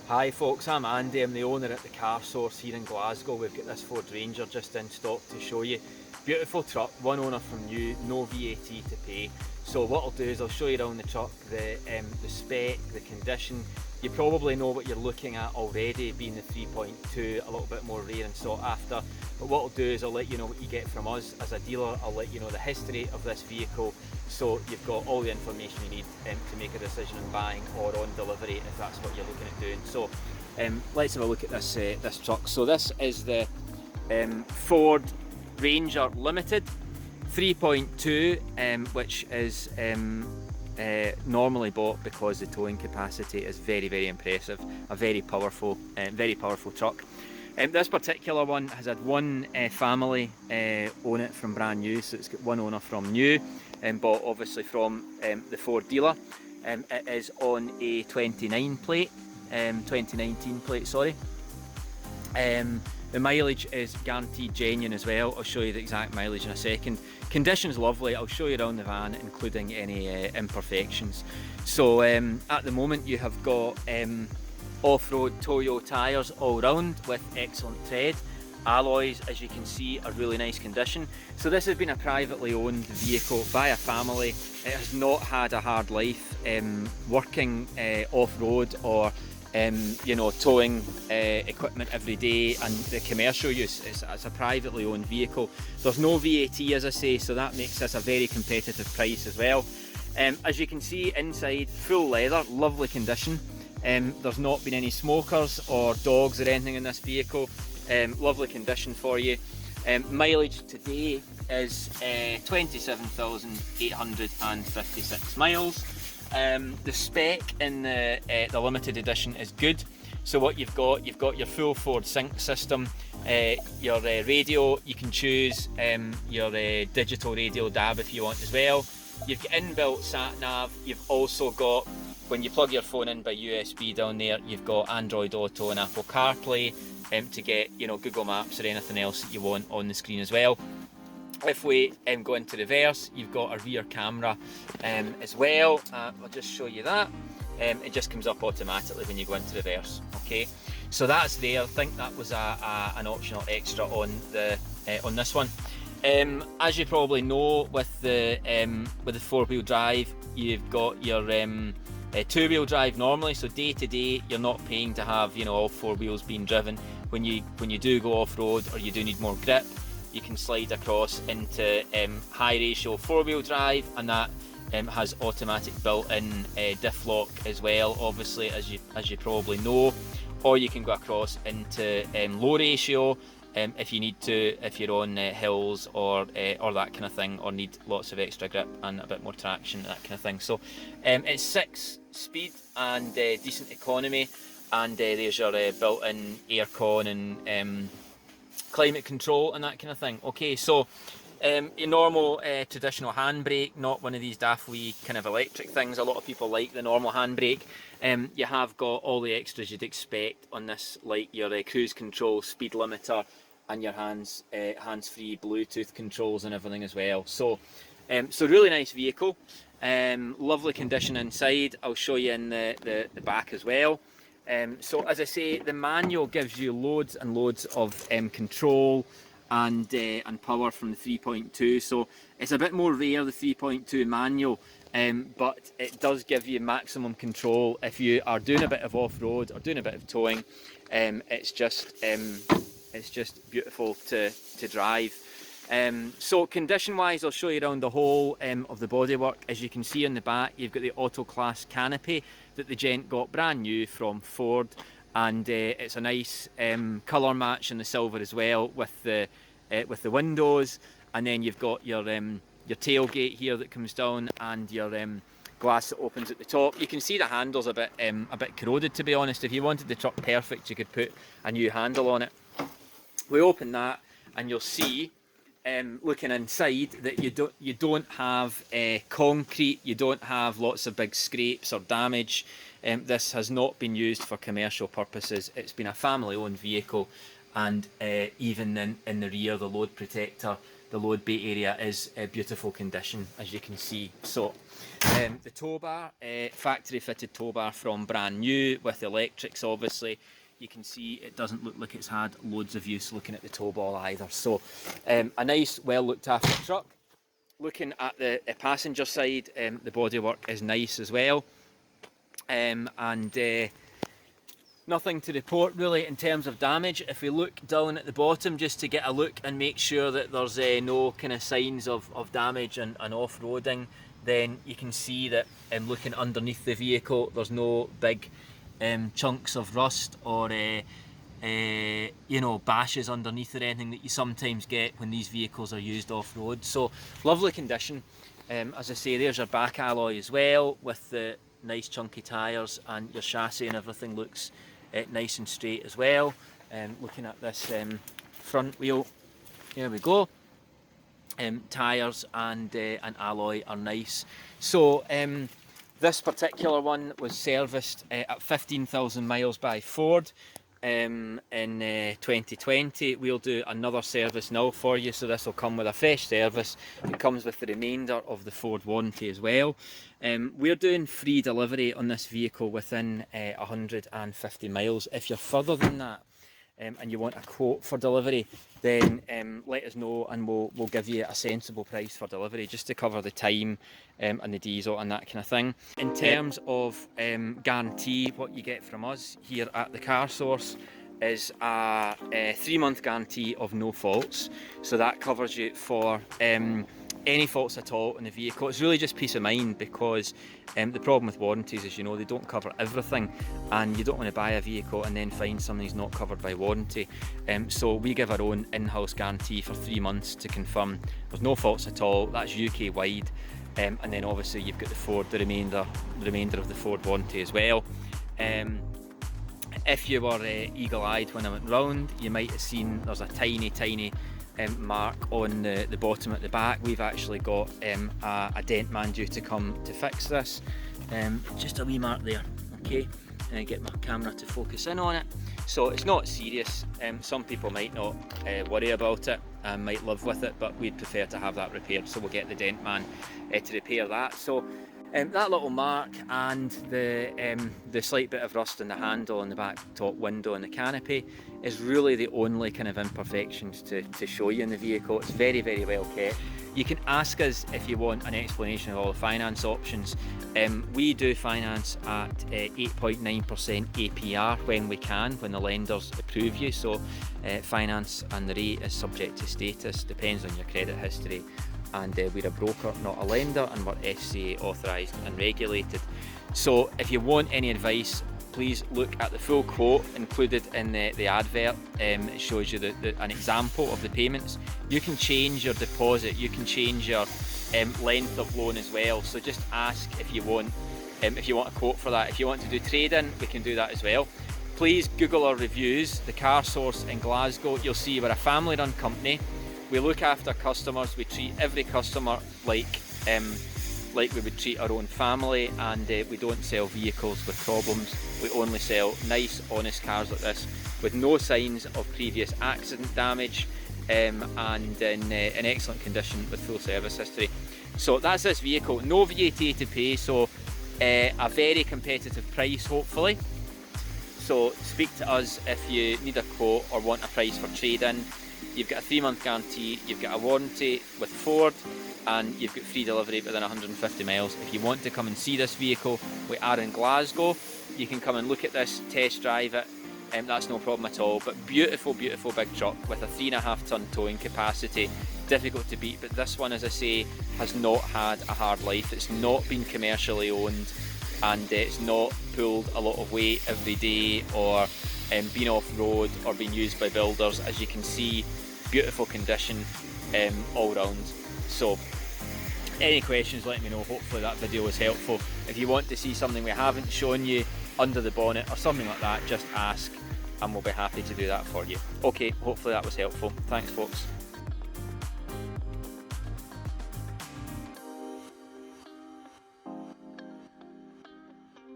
Hi folks, I'm Andy, I'm the owner at the car source here in Glasgow. We've got this Ford Ranger just in stock to show you. Beautiful truck, one owner from new, no VAT to pay. So what I'll do is I'll show you around the truck, the spec, the condition. You probably know what you're looking at already, being the 3.2, a little bit more rare and sought after. But what I'll do is I'll let you know what you get from us as a dealer. I'll let you know the history of this vehicle, so you've got all the information you need to make a decision on buying or on delivery if that's what you're looking at doing. So let's have a look at this this truck. So this is the Ford Ranger Limited 3.2, which is normally bought because the towing capacity is very impressive. A very powerful truck. This particular one has had one family own it from brand new, so it's got one owner from new, but obviously from the Ford dealer. It is on a 2019 plate, sorry. The mileage is guaranteed genuine as well. I'll show you the exact mileage in a second. Condition's lovely. I'll show you around the van, including any imperfections. So at the moment you have got off-road Toyo tyres all round with excellent tread. Alloys, as you can see, are really nice condition. So this has been a privately owned vehicle by a family. It has not had a hard life working off-road or you know, towing equipment every day and the commercial use. It's a privately owned vehicle. There's no VAT, as I say, so that makes this a very competitive price as well. As you can see inside, full leather, lovely condition. There's not been any smokers or dogs or anything in this vehicle. Lovely condition for you. Mileage today is 27,856 miles. The spec in the limited edition is good. So what you've got your full Ford sync system, your radio, you can choose your digital radio DAB if you want as well. You've got inbuilt sat nav. You've also got, when you plug your phone in by USB down there, you've got Android Auto and Apple CarPlay to get, you know, Google Maps or anything else that you want on the screen as well. If we go into reverse, you've got a rear camera as well. I'll just show you that. It just comes up automatically when you go into reverse. Okay, so that's there. I think that was an optional extra on this one. As you probably know, with the 4-wheel drive, you've got your 2-wheel drive normally. So day to day, you're not paying to have, you know, all 4 wheels being driven. When you do go off road or you do need more grip, you can slide across into high ratio 4-wheel drive, and that has automatic built-in diff lock as well, obviously, as you probably know. Or you can go across into low ratio if you need to, if you're on hills or that kind of thing, or need lots of extra grip and a bit more traction, that kind of thing. So it's 6-speed and decent economy, and there's your built-in aircon and climate control and that kind of thing. Okay, so your normal traditional handbrake, not one of these daft wee kind of electric things. A lot of people like the normal handbrake. You have got all the extras you'd expect on this, like your cruise control, speed limiter, and your hands-free Bluetooth controls and everything as well. So really nice vehicle. Lovely condition inside. I'll show you in the back as well. So as I say, the manual gives you loads and loads of control and power from the 3.2. So it's a bit more rare, the 3.2 manual, but it does give you maximum control if you are doing a bit of off-road or doing a bit of towing. It's just beautiful to drive. So condition wise, I'll show you around the whole of the bodywork. As you can see on the back, you've got the Auto Class canopy that the gent got brand new from Ford, and it's a nice colour match in the silver as well with the windows. And then you've got your tailgate here that comes down, and your glass that opens at the top. You can see the handle's a bit corroded, to be honest. If you wanted the truck perfect, you could put a new handle on it. We open that and you'll see, looking inside, that you don't have concrete, you don't have lots of big scrapes or damage. This has not been used for commercial purposes. It's been a family owned vehicle, and even in the rear, the load protector, the load bay area is a beautiful condition, as you can see. So the tow bar, factory fitted tow bar from brand new with electrics obviously. You can see it doesn't look like it's had loads of use looking at the tow ball either. So a nice, well looked after truck. Looking at the passenger side, the bodywork is nice as well. And nothing to report really in terms of damage. If we look down at the bottom just to get a look and make sure that there's no kind of signs of damage and off-roading, then you can see that looking underneath the vehicle, there's no big chunks of rust or you know, bashes underneath or anything that you sometimes get when these vehicles are used off-road. So lovely condition. As I say, there's your back alloy as well with the nice chunky tyres, and your chassis and everything looks nice and straight as well. Looking at this front wheel, here we go. Tyres and alloy are nice. So this particular one was serviced at 15,000 miles by Ford in 2020. We'll do another service now for you, so this will come with a fresh service. It comes with the remainder of the Ford warranty as well. We're doing free delivery on this vehicle within 150 miles. If you're further than that and you want a quote for delivery, then let us know and we'll give you a sensible price for delivery just to cover the time and the diesel and that kind of thing. In terms of guarantee, what you get from us here at the Car Source is a 3-month guarantee of no faults. So that covers you for any faults at all in the vehicle. It's really just peace of mind, because the problem with warranties is, you know, they don't cover everything, and you don't want to buy a vehicle and then find something's not covered by warranty. So we give our own in-house guarantee for 3 months to confirm there's no faults at all. That's UK wide, and then obviously you've got the remainder of the Ford warranty as well. If you were eagle-eyed when I went round, you might have seen there's a tiny mark on the bottom at the back. We've actually got a dent man due to come to fix this. Just a wee mark there, okay? Get my camera to focus in on it. So it's not serious. Some people might not worry about it and might live with it, but we'd prefer to have that repaired, so we'll get the dent man to repair that. So that little mark and the slight bit of rust in the handle and the back top window and the canopy is really the only kind of imperfections to show you in the vehicle. It's very, very well kept. You can ask us if you want an explanation of all the finance options. We do finance at 8.9% APR when we can, when the lenders approve you. So finance and the rate is subject to status, depends on your credit history. And we're a broker, not a lender, and we're FCA authorised and regulated. So if you want any advice, please look at the full quote included in the advert. It shows you an example of the payments. You can change your deposit, you can change your length of loan as well. So just ask if you want a quote for that. If you want to do trade-in, we can do that as well. Please Google our reviews, the Car Source in Glasgow. You'll see we're a family-run company. We look after customers. We treat every customer like we would treat our own family, and we don't sell vehicles with problems. We only sell nice, honest cars like this with no signs of previous accident damage, and in excellent condition with full service history. So that's this vehicle. No VAT to pay, so a very competitive price hopefully. So speak to us if you need a quote or want a price for trade-in. You've got a 3-month guarantee, you've got a warranty with Ford, and you've got free delivery within 150 miles. If you want to come and see this vehicle, we are in Glasgow. You can come and look at this, test drive it, that's no problem at all. But beautiful, beautiful big truck with a 3.5 ton towing capacity. Difficult to beat, but this one, as I say, has not had a hard life. It's not been commercially owned, and it's not pulled a lot of weight every day or been off-road or been used by builders. As you can see, beautiful condition all round. So any questions, let me know. Hopefully that video was helpful. If you want to see something we haven't shown you under the bonnet or something like that, just ask and we'll be happy to do that for you. Okay, hopefully that was helpful. Thanks folks.